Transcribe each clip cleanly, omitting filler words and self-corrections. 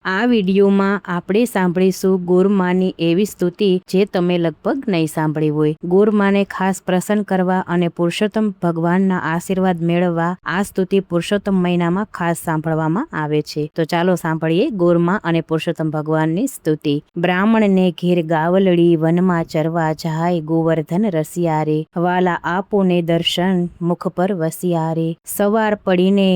આ વિડીયોમાં આપણે સાંભળીશું ગોરમાની એવી સ્તુતિ જે તમે લગભગ નહીં સાંભળી હોય. ગોરમાને ખાસ પ્રસન્ન કરવા અને પુરુષોત્તમ ભગવાનના આશીર્વાદ મેળવવા આ સ્તુતિ પુરુષોત્તમ મહિનામાં ખાસ સાંભળવામાં આવે છે. તો ચાલો સાંભળીએ ગોરમા અને પુરુષોત્તમ ભગવાનની સ્તુતિ. બ્રાહ્મણને ઘેર ગાવલડી વનમાં ચરવા જાય ગોવર્ધન રસિયારે, વાલા આપોને દર્શન મુખ પર વસિયારે. સવાર પડીને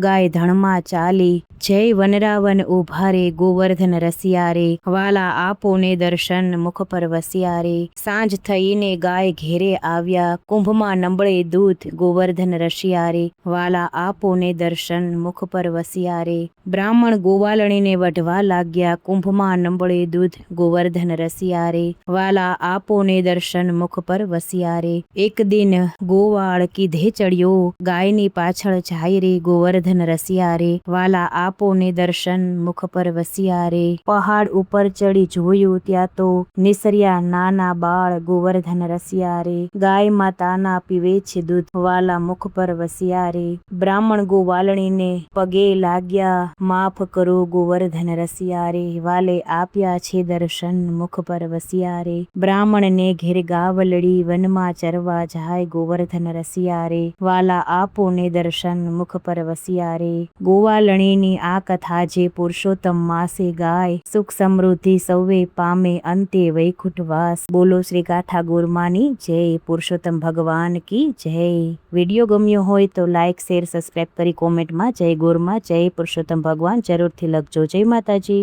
ગાય ધણમાં ચાલી, જય વનરાવન ઉભારે ગોવર્ધન રસિયારે, વાલા આપોને દર્શન મુખ પર વસિયારે. સાંજ થઈને ગાય ઘેરે આવ્યા, કુંભમાં નંબળે દૂધ ગોવર્ધન રસિયારે, વાલા આપોને દર્શન મુખ પર વસિયારે. બ્રાહ્મણ ગોવાલણીને વઢવા લાગ્યા, કુંભમાં નંબળે દૂધ ગોવર્ધન રસિયારે, વાલા આપોને દર્શન મુખ પર વસિયારે. એક દિન ગોવાળ કીધે ચડ્યો, ગાયની પાછળ જાય રે ગોવર્ધન રસિયારે, વાલા આપોને દર્શન મુખ પર વસિયારે. પહાડ ઉપર ચડી જોયું ત્યાં તો નિસર્યા નાના બાળ ગોવર્ધન રસિયારે, ગાય માતાના પીવે છે દૂધ વાલા મુખ પર વસિયારે. બ્રાહ્મણ ગોવાલણીને પગે લાગ્યા, માફ કરો ગોવર્ધન રસિયારે, વાલે આપ્યા છે દર્શન મુખ પર વસિયારે. બ્રાહ્મણને ઘેર ગાવલડી વનમાં ચરવા જાય ગોવર્ધન રસિયારે, વાલા આપોને દર્શન મુખ પર વસિયારે. ગોવાલણીની આ કથા જે પુરુષોત્તમ માસે ગાય, સુખ સમૃદ્ધિ સૌએ પામે અંતે વૈકુંઠવાસ. બોલો શ્રી ગાથા ગોરમાની જય, પુરુષોત્તમ ભગવાન કી જય. વિડીયો ગમ્યો હોય તો લાઈક શેર સબસ્ક્રાઈબ કરી કોમેન્ટમાં જય ગોરમા જય પુરુષોત્તમ ભગવાન જરૂરથી લખજો. જય માતાજી.